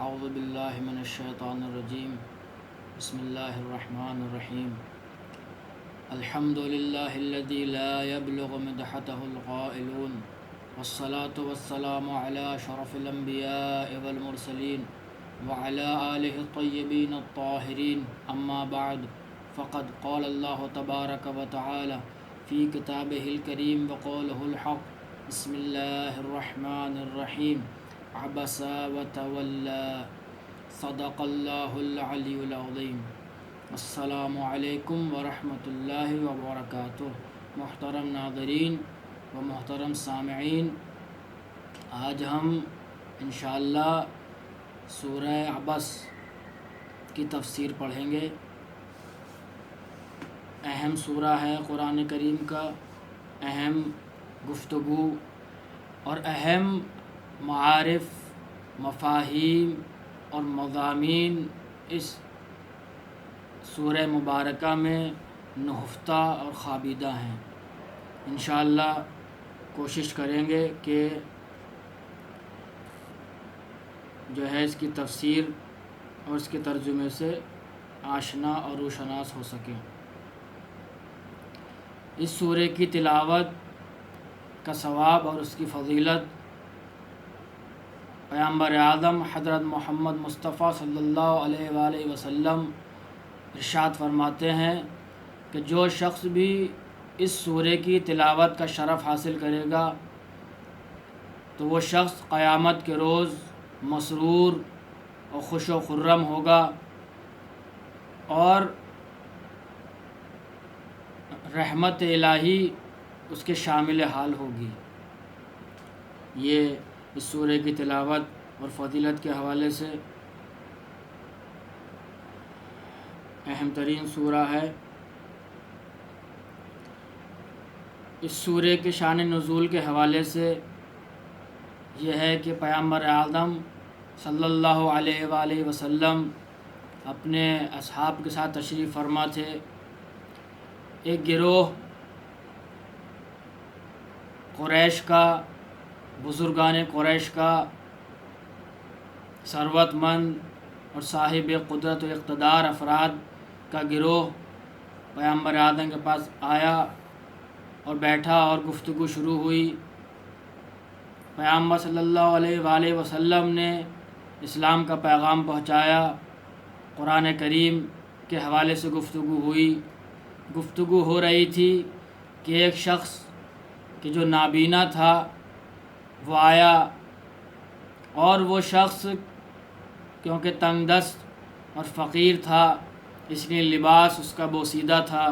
اعوذ باللہ من الشیطان الرجیم بسم اللہ الرحمن الرحیم الحمد للہ الذی لا یبلغ مدحته القائلون والصلاة والسلام علی شرف الانبیاء والمرسلین وعلى آلہ الطیبین الطاہرین اما بعد فقد قال اللہ تبارک وتعالی فی کتابہ الکریم وقولہ الحق بسم اللہ الرحمن الرحیم عبس وتولى صدق اللہ العلی العظیم۔ السلام علیکم ورحمۃ اللہ وبرکاتہ۔ محترم ناظرین و محترم سامعین، آج ہم انشاءاللہ سورہ عبس کی تفسیر پڑھیں گے۔ اہم سورہ ہے قرآن کریم کا، اہم گفتگو اور اہم معارف، مفاہیم اور مضامین اس سورہ مبارکہ میں نہفتہ اور خوابیدہ ہیں۔ انشاءاللہ کوشش کریں گے کہ جو ہے اس کی تفسیر اور اس کے ترجمے سے آشنا اور روشناس ہو سکیں۔ اس سورہ کی تلاوت کا ثواب اور اس کی فضیلت پیغمبر اعظم حضرت محمد مصطفیٰ صلی اللہ علیہ وآلہ وسلم ارشاد فرماتے ہیں کہ جو شخص بھی اس سورہ کی تلاوت کا شرف حاصل کرے گا تو وہ شخص قیامت کے روز مسرور اور خوش و خرم ہوگا اور رحمت الہی اس کے شامل حال ہوگی۔ یہ اس سورہ کی تلاوت اور فضیلت کے حوالے سے اہم ترین سورہ ہے۔ اس سورہ کے شان نزول کے حوالے سے یہ ہے کہ پیغمبر اعظم صلی اللہ علیہ وآلہ وسلم اپنے اصحاب کے ساتھ تشریف فرما تھے۔ ایک گروہ قریش کا، بزرگان قریش کا، ثروت مند اور صاحب قدرت و اقتدار افراد کا گروہ پیغمبر اعظم کے پاس آیا اور بیٹھا اور گفتگو شروع ہوئی۔ پیغمبر صلی اللہ علیہ وآلہ وسلم نے اسلام کا پیغام پہنچایا، قرآن کریم کے حوالے سے گفتگو ہوئی۔ گفتگو ہو رہی تھی کہ ایک شخص کہ جو نابینا تھا وہ آیا، اور وہ شخص کیونکہ تنگ دست اور فقیر تھا اس لیے لباس اس کا بوسیدہ تھا،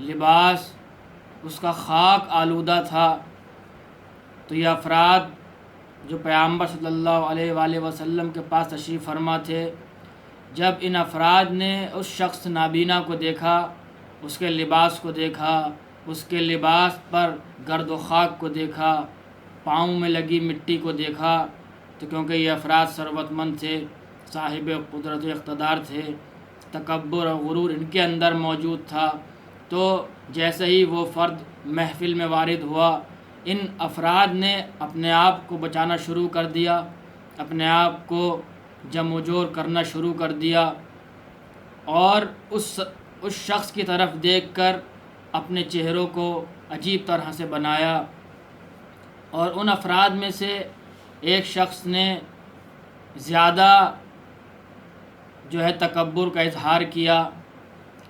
لباس اس کا خاک آلودہ تھا۔ تو یہ افراد جو پیغمبر صلی اللہ علیہ وآلہ وسلم کے پاس تشریف فرما تھے، جب ان افراد نے اس شخص نابینا کو دیکھا، اس کے لباس کو دیکھا، اس کے لباس پر گرد و خاک کو دیکھا، پاؤں میں لگی مٹی کو دیکھا، تو کیونکہ یہ افراد ثروت مند تھے، صاحب قدرت و اقتدار تھے، تکبر اور غرور ان کے اندر موجود تھا، تو جیسے ہی وہ فرد محفل میں وارد ہوا، ان افراد نے اپنے آپ کو بچانا شروع کر دیا، اپنے آپ کو جم و جور کرنا شروع کر دیا، اور اس شخص کی طرف دیکھ کر اپنے چہروں کو عجیب طرح سے بنایا۔ اور ان افراد میں سے ایک شخص نے زیادہ جو ہے تکبر کا اظہار کیا،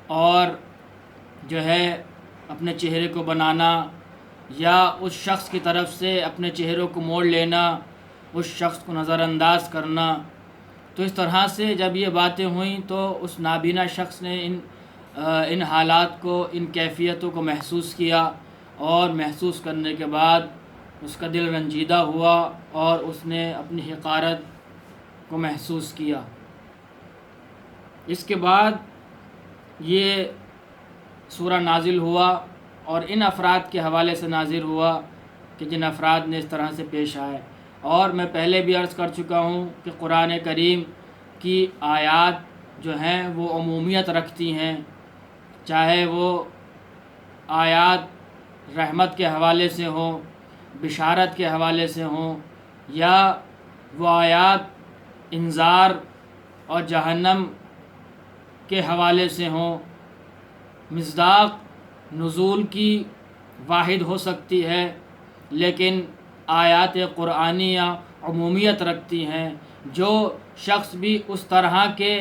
اور جو ہے اپنے چہرے کو بنانا یا اس شخص کی طرف سے اپنے چہروں کو موڑ لینا، اس شخص کو نظر انداز کرنا۔ تو اس طرح سے جب یہ باتیں ہوئیں تو اس نابینا شخص نے ان حالات کو، ان کیفیتوں کو محسوس کیا، اور محسوس کرنے کے بعد اس کا دل رنجیدہ ہوا اور اس نے اپنی حقارت کو محسوس کیا۔ اس کے بعد یہ سورہ نازل ہوا اور ان افراد کے حوالے سے نازل ہوا کہ جن افراد نے اس طرح سے پیش آئے۔ اور میں پہلے بھی عرض کر چکا ہوں کہ قرآن کریم کی آیات جو ہیں وہ عمومیت رکھتی ہیں، چاہے وہ آیات رحمت کے حوالے سے ہوں، بشارت کے حوالے سے ہوں، یا وہ آیات انذار اور جہنم کے حوالے سے ہوں۔ مصداق نزول کی واحد ہو سکتی ہے، لیکن آیات قرآنیہ عمومیت رکھتی ہیں۔ جو شخص بھی اس طرح کے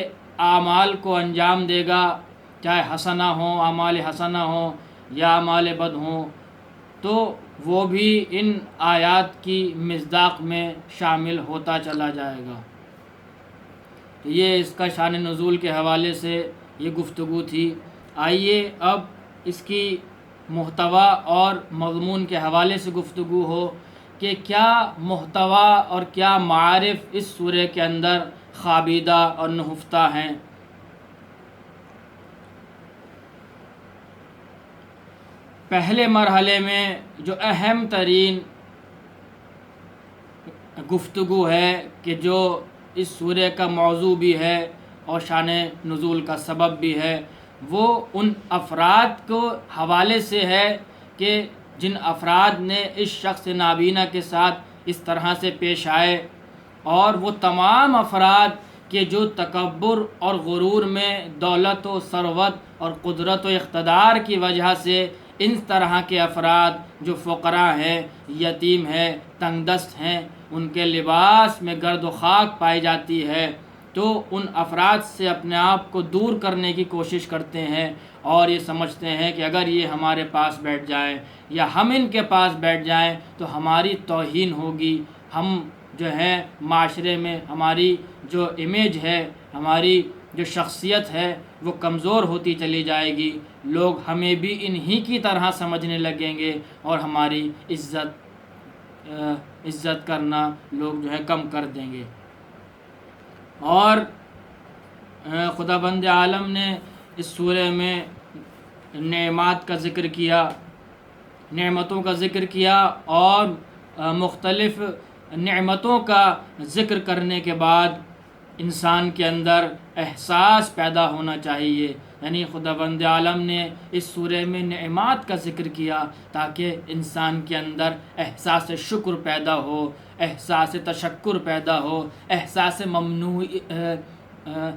اعمال کو انجام دے گا، چاہے حسنہ ہوں، اعمال حسنہ ہوں یا اعمال بد ہوں، تو وہ بھی ان آیات کی مصداق میں شامل ہوتا چلا جائے گا۔ یہ اس کا شان نزول کے حوالے سے یہ گفتگو تھی۔ آئیے اب اس کی محتوا اور مضمون کے حوالے سے گفتگو ہو کہ کیا محتوا اور کیا معارف اس سورہ کے اندر خوابیدہ اور نہفتہ ہیں۔ پہلے مرحلے میں جو اہم ترین گفتگو ہے کہ جو اس سورہ کا موضوع بھی ہے اور شان نزول کا سبب بھی ہے، وہ ان افراد کو حوالے سے ہے کہ جن افراد نے اس شخص نابینا کے ساتھ اس طرح سے پیش آئے، اور وہ تمام افراد کہ جو تکبر اور غرور میں دولت و ثروت اور قدرت و اقتدار کی وجہ سے ان طرح کے افراد جو فقراء ہیں، یتیم ہیں، تنگ دست ہیں، ان کے لباس میں گرد و خاک پائی جاتی ہے، تو ان افراد سے اپنے آپ کو دور کرنے کی کوشش کرتے ہیں اور یہ سمجھتے ہیں کہ اگر یہ ہمارے پاس بیٹھ جائیں یا ہم ان کے پاس بیٹھ جائیں تو ہماری توہین ہوگی، ہم جو ہے معاشرے میں ہماری جو امیج ہے، ہماری جو شخصیت ہے وہ کمزور ہوتی چلی جائے گی، لوگ ہمیں بھی انہی کی طرح سمجھنے لگیں گے اور ہماری عزت کرنا لوگ جو ہے کم کر دیں گے۔ اور خداوند عالم نے اس سورہ میں نعمات کا ذکر کیا، نعمتوں کا ذکر کیا، اور مختلف نعمتوں کا ذکر کرنے کے بعد انسان کے اندر احساس پیدا ہونا چاہیے۔ یعنی خداوند عالم نے اس سورہ میں نعمات کا ذکر کیا تاکہ انسان کے اندر احساس شکر پیدا ہو، احساس تشکر پیدا ہو، احساس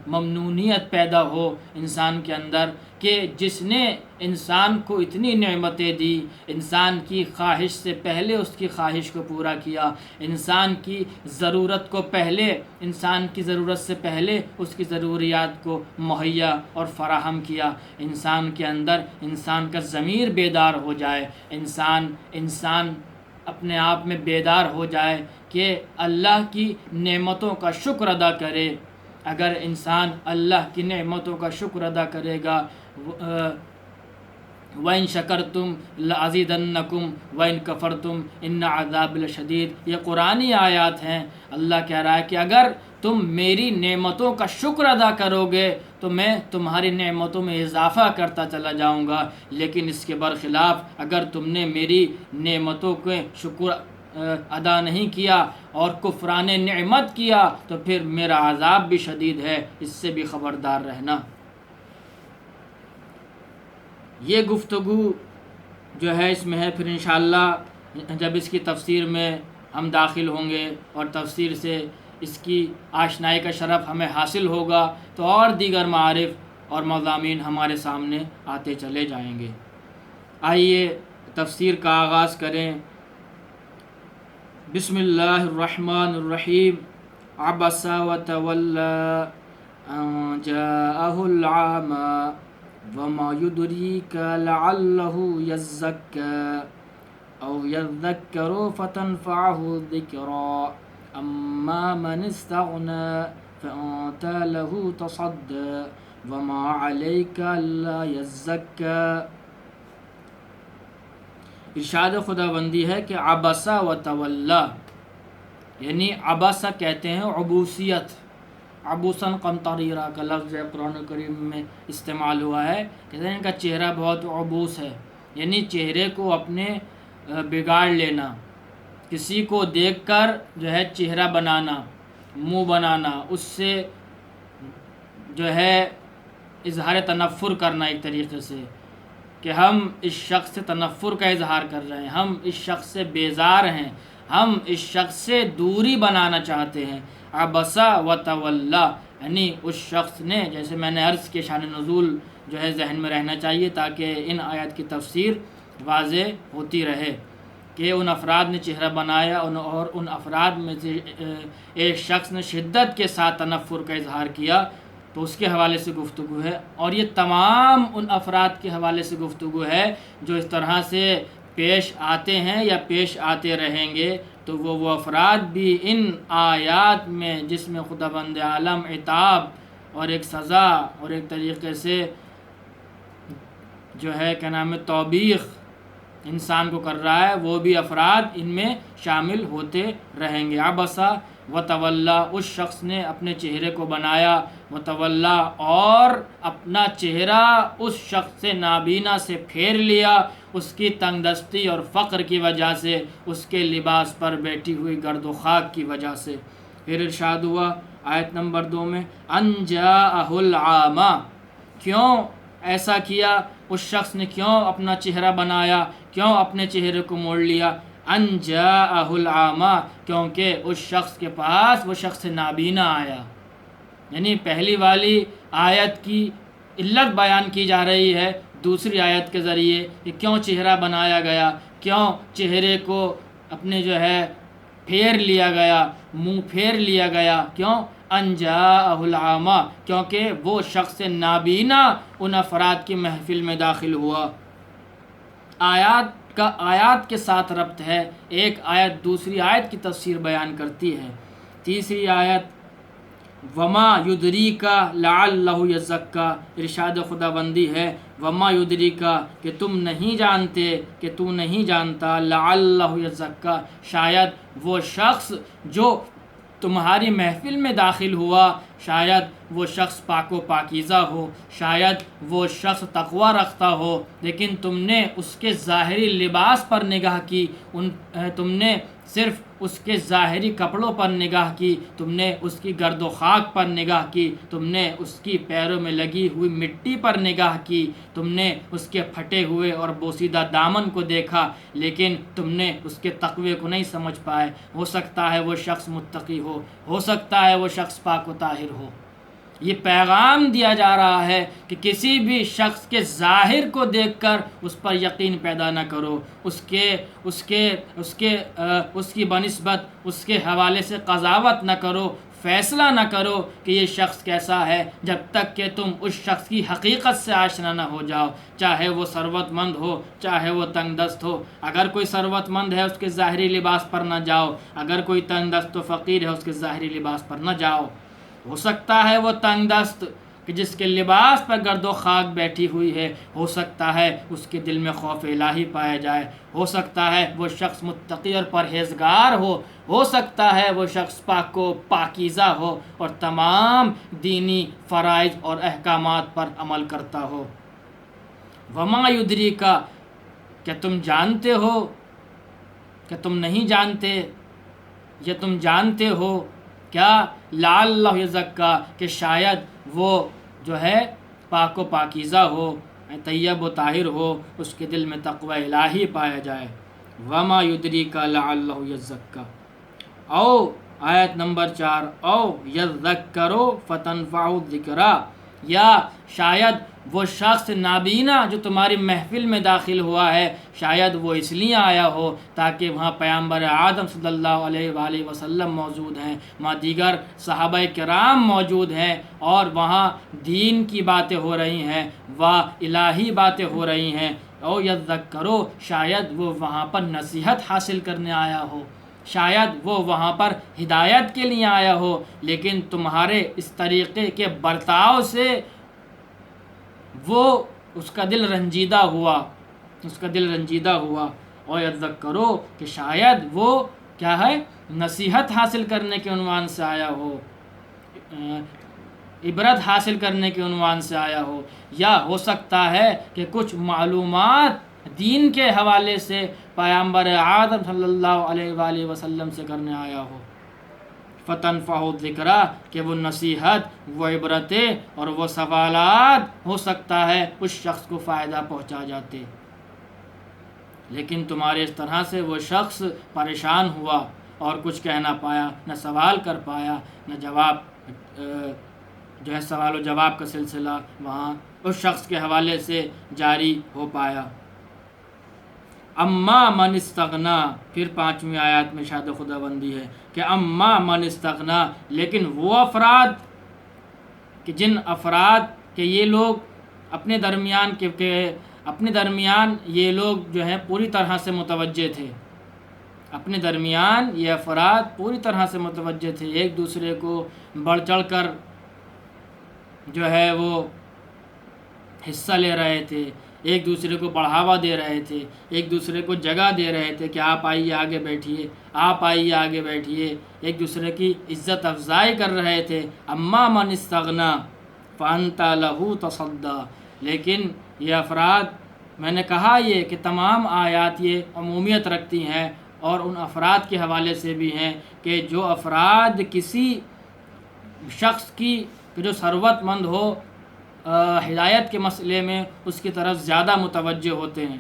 ممنونیت پیدا ہو انسان کے اندر کہ جس نے انسان کو اتنی نعمتیں دی، انسان کی خواہش سے پہلے اس کی خواہش کو پورا کیا، انسان کی ضرورت کو پہلے، انسان کی ضرورت سے پہلے اس کی ضروریات کو مہیا اور فراہم کیا۔ انسان کے اندر انسان کا ضمیر بیدار ہو جائے، انسان اپنے آپ میں بیدار ہو جائے کہ اللہ کی نعمتوں کا شکر ادا کرے۔ اگر انسان اللہ کی نعمتوں کا شکر ادا کرے گا، وَإِن شَكَرْتُمْ لَأَزِيدَنَّكُمْ وَإِن كَفَرْتُمْ إِنَّ عَذَابِ لَشَدِيدٌ، یہ قرآنی آیات ہیں۔ اللہ کہہ رہا ہے کہ اگر تم میری نعمتوں کا شکر ادا کرو گے تو میں تمہاری نعمتوں میں اضافہ کرتا چلا جاؤں گا، لیکن اس کے برخلاف اگر تم نے میری نعمتوں کے شکر ادا نہیں کیا اور کفران نعمت کیا تو پھر میرا عذاب بھی شدید ہے، اس سے بھی خبردار رہنا۔ یہ گفتگو جو ہے اس میں ہے، پھر انشاءاللہ جب اس کی تفسیر میں ہم داخل ہوں گے اور تفسیر سے اس کی آشنائی کا شرف ہمیں حاصل ہوگا تو اور دیگر معارف اور مضامین ہمارے سامنے آتے چلے جائیں گے۔ آئیے تفسیر کا آغاز کریں۔ بسم اللہ الرحمن الرحیم۔ عبس وتولى ان جاءه العامى وما يدريك لعله يزكى او يذكر فتنفعه الذكرى اما من استغنى فانت له تصدى وما عليك الا يزكى۔ ارشاد خداوندی ہے کہ عبسا و تولا، یعنی عبسہ کہتے ہیں عبوسیت، عبوسن قمطریرہ کا لفظ قرآن کریم میں استعمال ہوا ہے، کہتے ہیں ان کا چہرہ بہت عبوس ہے، یعنی چہرے کو اپنے بگاڑ لینا، کسی کو دیکھ کر جو ہے چہرہ بنانا، منہ بنانا، اس سے جو ہے اظہار تنفر کرنا ایک طریقے سے، کہ ہم اس شخص سے تنفر کا اظہار کر رہے ہیں، ہم اس شخص سے بیزار ہیں، ہم اس شخص سے دوری بنانا چاہتے ہیں۔ عبسا و تولا، یعنی اس شخص نے، جیسے میں نے عرض کے شان نزول جو ہے ذہن میں رہنا چاہیے تاکہ ان آیات کی تفسیر واضح ہوتی رہے، کہ ان افراد نے چہرہ بنایا اور ان افراد میں سے ایک شخص نے شدت کے ساتھ تنفر کا اظہار کیا، تو اس کے حوالے سے گفتگو ہے۔ اور یہ تمام ان افراد کے حوالے سے گفتگو ہے جو اس طرح سے پیش آتے ہیں یا پیش آتے رہیں گے، تو وہ افراد بھی ان آیات میں جس میں خداوند عالم عتاب اور ایک سزا اور ایک طریقے سے جو ہے کیا نام ہے توبیخ انسان کو کر رہا ہے، وہ بھی افراد ان میں شامل ہوتے رہیں گے۔ عبسا و تولا، اس شخص نے اپنے چہرے کو بنایا، وتولا، اور اپنا چہرہ اس شخص سے نابینا سے پھیر لیا، اس کی تنگ دستی اور فقر کی وجہ سے، اس کے لباس پر بیٹھی ہوئی گرد و خاک کی وجہ سے۔ پھر ارشاد ہوا آیت نمبر 2 میں، ان جاءہ العامہ، کیوں ایسا کیا؟ اس شخص نے کیوں اپنا چہرہ بنایا، کیوں اپنے چہرے کو موڑ لیا؟ ان جاءہ العامہ، کیونکہ اس شخص کے پاس وہ شخص نابینا آیا۔ یعنی پہلی والی آیت کی علت بیان کی جا رہی ہے دوسری آیت کے ذریعے کہ کیوں چہرہ بنایا گیا، کیوں چہرے کو اپنے جو ہے پھیر لیا گیا، منہ پھیر لیا گیا، کیوں؟ ان جاءہ العامہ، کیونکہ وہ شخص نابینا ان افراد کی محفل میں داخل ہوا۔ آیات کے ساتھ ربط ہے، ایک آیت دوسری آیت کی تفسیر بیان کرتی ہے۔ تیسری آیت، وما یدریکا لعلہ یزکا، ارشاد خداوندی ہے وما یدریکا، کہ تم نہیں جانتے، کہ تو نہیں جانتا، لعلہ یزکا، شاید وہ شخص جو تمہاری محفل میں داخل ہوا، شاید وہ شخص پاک و پاکیزہ ہو، شاید وہ شخص تقوی رکھتا ہو، لیکن تم نے اس کے ظاہری لباس پر نگاہ کی، تم نے صرف اس کے ظاہری کپڑوں پر نگاہ کی، تم نے اس کی گرد و خاک پر نگاہ کی، تم نے اس کی پیروں میں لگی ہوئی مٹی پر نگاہ کی، تم نے اس کے پھٹے ہوئے اور بوسیدہ دامن کو دیکھا، لیکن تم نے اس کے تقوی کو نہیں سمجھ پائے۔ ہو سکتا ہے وہ شخص متقی ہو سکتا ہے وہ شخص پاک و طاہر ہو۔ یہ پیغام دیا جا رہا ہے کہ کسی بھی شخص کے ظاہر کو دیکھ کر اس پر یقین پیدا نہ کرو، اس کی بنسبت اس کے حوالے سے قضاوت نہ کرو، فیصلہ نہ کرو کہ یہ شخص کیسا ہے، جب تک کہ تم اس شخص کی حقیقت سے آشنا نہ ہو جاؤ، چاہے وہ ثروت مند ہو، چاہے وہ تنگ دست ہو۔ اگر کوئی ثروت مند ہے اس کے ظاہری لباس پر نہ جاؤ، اگر کوئی تنگ دست و فقیر ہے اس کے ظاہری لباس پر نہ جاؤ۔ ہو سکتا ہے وہ تنگ دست کہ جس کے لباس پر گرد و خاک بیٹھی ہوئی ہے، ہو سکتا ہے اس کے دل میں خوف الہی پایا جائے، ہو سکتا ہے وہ شخص متقی اور پرہیزگار ہو سکتا ہے وہ شخص پاک و پاکیزہ ہو اور تمام دینی فرائض اور احکامات پر عمل کرتا ہو۔ وما یدریکا، کیا تم جانتے ہو، کیا تم نہیں جانتے، یا تم جانتے ہو کیا؟ لعلہ یزکا، کہ شاید وہ جو ہے پاک و پاکیزہ ہو، طیب و طاہر ہو، اس کے دل میں تقوی الہی پایا جائے۔ وما یدریکا لعلہ یزکا، او آیت نمبر 4، او یذکروا فتنفعہ الذکریٰ، یا شاید وہ شخص نابینا جو تمہاری محفل میں داخل ہوا ہے، شاید وہ اس لیے آیا ہو تاکہ وہاں پیغمبر آدم صلی اللہ علیہ وآلہ وسلم موجود ہیں، وہاں دیگر صحابہ کرام موجود ہیں، اور وہاں دین کی باتیں ہو رہی ہیں، الہی باتیں ہو رہی ہیں۔ او یذکروا، شاید وہ وہاں پر نصیحت حاصل کرنے آیا ہو، شاید وہ وہاں پر ہدایت کے لیے آیا ہو، لیکن تمہارے اس طریقے کے برتاؤ سے وہ اس کا دل رنجیدہ ہوا، اور یذکروا، کہ شاید وہ کیا ہے، نصیحت حاصل کرنے کے عنوان سے آیا ہو، عبرت حاصل کرنے کے عنوان سے آیا ہو، یا ہو سکتا ہے کہ کچھ معلومات دین کے حوالے سے پیغمبر آدم صلی اللہ علیہ وآلہ وسلم سے کرنے آیا ہو۔ فتنفعہ الذکریٰ، کہ وہ نصیحت، وہ عبرتیں اور وہ سوالات ہو سکتا ہے اس شخص کو فائدہ پہنچا جاتے۔ لیکن تمہارے اس طرح سے وہ شخص پریشان ہوا اور کچھ کہہ نہ پایا، نہ سوال کر پایا، نہ جواب جو ہے سوال و جواب کا سلسلہ وہاں اس شخص کے حوالے سے جاری ہو پایا۔ اما من استغنا، پھر 5ویں آیات میں ارشاد خداوندی ہے کہ اما من استغنا، لیکن وہ افراد کہ جن افراد کہ یہ لوگ اپنے درمیان یہ لوگ جو ہیں پوری طرح سے متوجہ تھے، اپنے درمیان یہ افراد پوری طرح سے متوجہ تھے، ایک دوسرے کو بڑھ چڑھ کر جو ہے وہ حصہ لے رہے تھے، ایک دوسرے کو بڑھاوا دے رہے تھے، ایک دوسرے کو جگہ دے رہے تھے کہ آپ آئیے آگے بیٹھیے، آپ آئیے آگے بیٹھیے، ایک دوسرے کی عزت افزائی کر رہے تھے۔ اما من استغنا فانت لہ تصدی، لیکن یہ افراد، میں نے کہا یہ کہ تمام آیات یہ عمومیت رکھتی ہیں اور ان افراد کے حوالے سے بھی ہیں کہ جو افراد کسی شخص کی جو ثروت مند ہو ہدایت کے مسئلے میں اس کی طرف زیادہ متوجہ ہوتے ہیں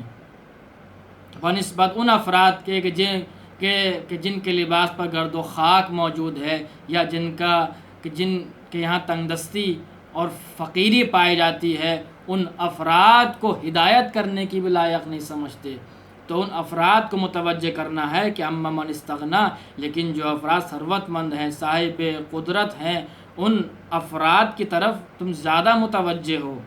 بنسبت ان افراد کے کہ جن کے لباس پر گرد و خاک موجود ہے، یا جن کے یہاں تنگدستی اور فقیری پائی جاتی ہے، ان افراد کو ہدایت کرنے کی بھی لائق نہیں سمجھتے۔ تو ان افراد کو متوجہ کرنا ہے کہ اما من استغنا، لیکن جو افراد ثروت مند ہیں، صاحب قدرت ہیں، ان افراد کی طرف تم زیادہ متوجہ ہو،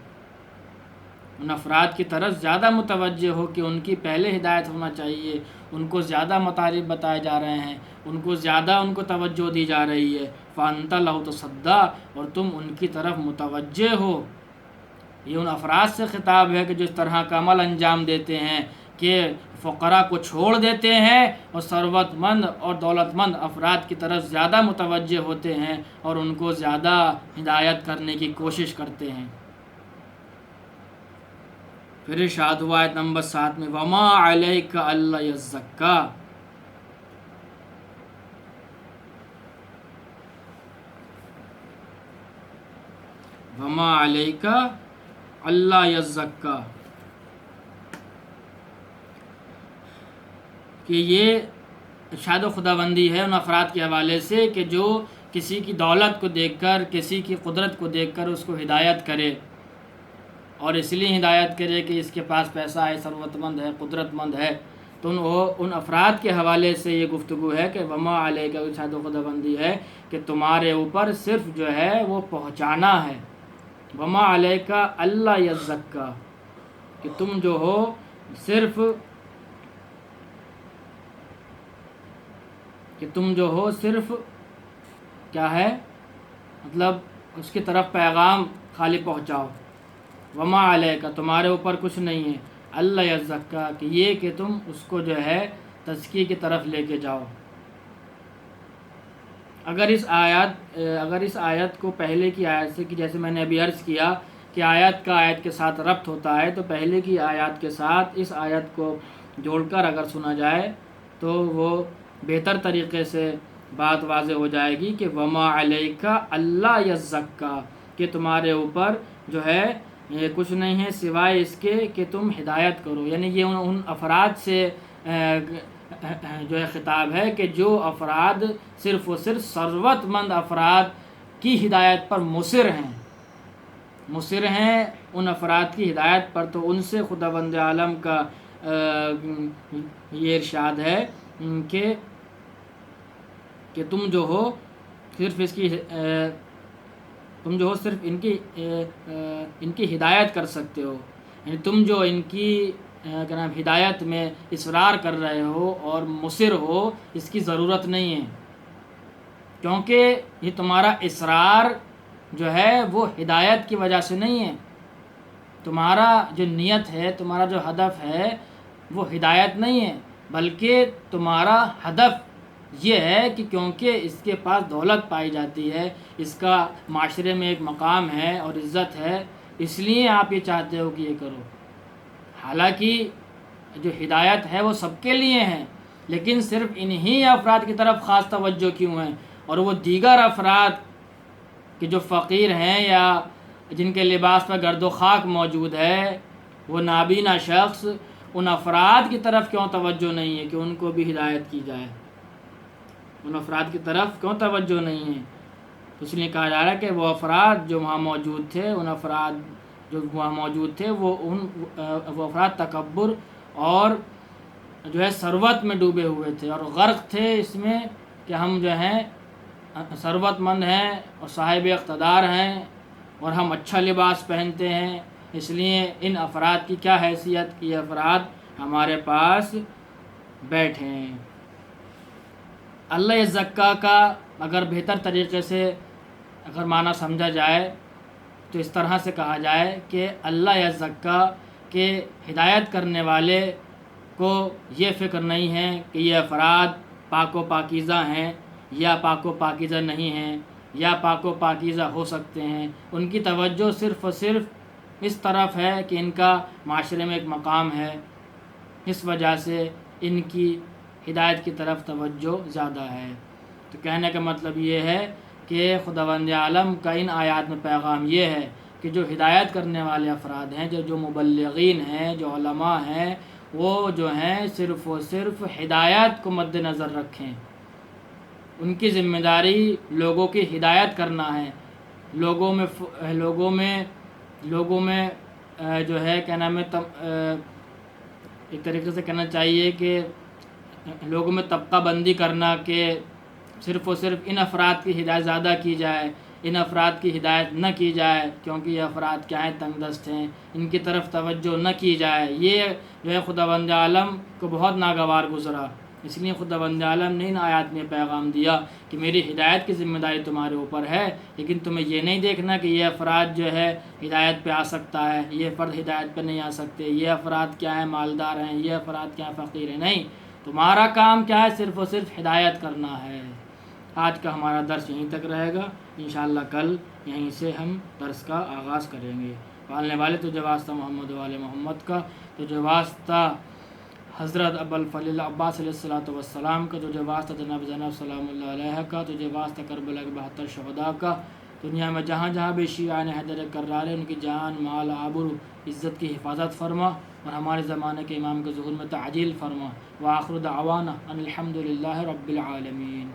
ان افراد کی طرف زیادہ متوجہ ہو کہ ان کی پہلے ہدایت ہونا چاہیے، ان کو زیادہ مطالب بتائے جا رہے ہیں، ان کو زیادہ ان کو توجہ دی جا رہی ہے۔ فانت لہ تصدی، اور تم ان کی طرف متوجہ ہو۔ یہ ان افراد سے خطاب ہے کہ جو اس طرح کا عمل انجام دیتے ہیں کہ فقراء کو چھوڑ دیتے ہیں اور ثروت مند اور دولت مند افراد کی طرف زیادہ متوجہ ہوتے ہیں اور ان کو زیادہ ہدایت کرنے کی کوشش کرتے ہیں۔ پھر ارشاد ہوا آیت نمبر 7 میں وما علیک الا یزکا، وما علیک الا یزکا، کہ یہ ارشاد و خداوندی ہے ان افراد کے حوالے سے کہ جو کسی کی دولت کو دیکھ کر، کسی کی قدرت کو دیکھ کر اس کو ہدایت کرے، اور اس لیے ہدایت کرے کہ اس کے پاس پیسہ ہے، ثروت مند ہے، قدرت مند ہے، تو ان افراد کے حوالے سے یہ گفتگو ہے کہ وما علیہ کا ارشاد و خداوندی ہے کہ تمہارے اوپر صرف جو ہے وہ پہنچانا ہے۔ وما علیہ کا اللہ یزکا، کہ تم جو ہو صرف کیا ہے مطلب اس کی طرف پیغام خالی پہنچاؤ۔ وما علیہ کا، تمہارے اوپر کچھ نہیں ہے، اللہ یزکا، کہ یہ کہ تم اس کو جو ہے تزکیے کی طرف لے کے جاؤ۔ اگر اس آیت کو پہلے کی آیت سے، کہ جیسے میں نے ابھی عرض کیا کہ آیت کا آیت کے ساتھ ربط ہوتا ہے، تو پہلے کی آیات کے ساتھ اس آیت کو جوڑ کر اگر سنا جائے تو وہ بہتر طریقے سے بات واضح ہو جائے گی کہ وما علیک اللہ یزکا، کہ تمہارے اوپر جو ہے کچھ نہیں ہے سوائے اس کے کہ تم ہدایت کرو۔ یعنی یہ ان افراد سے جو ہے خطاب ہے کہ جو افراد صرف و صرف ثروت مند افراد کی ہدایت پر مصر ہیں ان افراد کی ہدایت پر، تو ان سے خداوند عالم کا یہ ارشاد ہے کہ تم جو ہو صرف ان کی ہدایت کر سکتے ہو، یعنی تم جو ان کی ہدایت میں اصرار کر رہے ہو اور مصر ہو، اس کی ضرورت نہیں ہے، کیونکہ یہ تمہارا اصرار جو ہے وہ ہدایت کی وجہ سے نہیں ہے، تمہارا جو نیت ہے، تمہارا جو ہدف ہے وہ ہدایت نہیں ہے، بلکہ تمہارا ہدف یہ ہے کہ کیونکہ اس کے پاس دولت پائی جاتی ہے، اس کا معاشرے میں ایک مقام ہے اور عزت ہے، اس لیے آپ یہ چاہتے ہو کہ یہ کرو۔ حالانکہ جو ہدایت ہے وہ سب کے لیے ہے، لیکن صرف انہی افراد کی طرف خاص توجہ کیوں ہے، اور وہ دیگر افراد کہ جو فقیر ہیں یا جن کے لباس پر گرد و خاک موجود ہے، وہ نابینا شخص، ان افراد کی طرف کیوں توجہ نہیں ہے کہ ان کو بھی ہدایت کی جائے؟ ان افراد کی طرف کیوں توجہ نہیں ہے؟ تو اس لیے کہا جا رہا ہے کہ وہ افراد جو وہاں موجود تھے، ان افراد جو وہاں موجود تھے وہ افراد تکبر اور جو ہے ثروت میں ڈوبے ہوئے تھے اور غرق تھے اس میں کہ ہم جو ہیں ثروت مند ہیں اور صاحب اقتدار ہیں اور ہم اچھا لباس پہنتے ہیں، اس لیے ان افراد کی کیا حیثیت کہ یہ افراد ہمارے پاس بیٹھے ہیں۔ اللہ یزکا کا اگر بہتر طریقے سے اگر معنی سمجھا جائے تو اس طرح سے کہا جائے کہ اللہ یزکا کے ہدایت کرنے والے کو یہ فکر نہیں ہے کہ یہ افراد پاک و پاکیزہ ہیں یا پاک و پاکیزہ نہیں ہیں یا پاک و پاکیزہ ہو سکتے ہیں، ان کی توجہ صرف اور صرف اس طرف ہے کہ ان کا معاشرے میں ایک مقام ہے، اس وجہ سے ان کی ہدایت کی طرف توجہ زیادہ ہے۔ تو کہنے کا مطلب یہ ہے کہ خداوند عالم کا ان آیات میں پیغام یہ ہے کہ جو ہدایت کرنے والے افراد ہیں، جو مبلغین ہیں، جو علماء ہیں، وہ جو ہیں صرف و صرف ہدایت کو مد نظر رکھیں۔ ان کی ذمہ داری لوگوں کی ہدایت کرنا ہے، لوگوں میں جو ہے کیا نام ہے ایک طریقے سے کہنا چاہیے کہ لوگوں میں طبقہ بندی کرنا کہ صرف و صرف ان افراد کی ہدایت زیادہ کی جائے، ان افراد کی ہدایت نہ کی جائے کیونکہ یہ افراد کیا ہیں، تنگ دست ہیں، ان کی طرف توجہ نہ کی جائے۔ یہ جو ہے خداوند عالم کو بہت ناگوار گزرا، اس لیے خداوند عالم نے ان آیات میں پیغام دیا کہ میری ہدایت کی ذمہ داری تمہارے اوپر ہے، لیکن تمہیں یہ نہیں دیکھنا کہ یہ افراد جو ہے ہدایت پہ آ سکتا ہے، یہ فرد ہدایت پہ نہیں آ سکتے، یہ افراد کیا ہیں، مالدار ہیں، یہ افراد کیا ہیں، فقیر ہیں۔ نہیں، تمہارا کام کیا ہے، صرف اور صرف ہدایت کرنا ہے۔ آج کا ہمارا درس یہیں تک رہے گا، انشاءاللہ کل یہیں سے ہم درس کا آغاز کریں گے۔ پالنے والے تجھے واسطہ محمد والے محمد کا، تجھے واسطہ حضرت ابو الفضل عباس علیہ السلام کا، تجھے واسطہ جناب زینب سلام اللہ علیہ کا، تجھے واسطہ کربلا کے 72 شہداء کا، دنیا میں جہاں جہاں بھی شیعان حیدر کرار ہیں ان کی جان مال آبرو عزت کی حفاظت فرما اور ہمارے زمانے کے امام کے ظہور میں تعجیل فرما۔ وآخر دعوانا ان الحمد للہ رب العالمین۔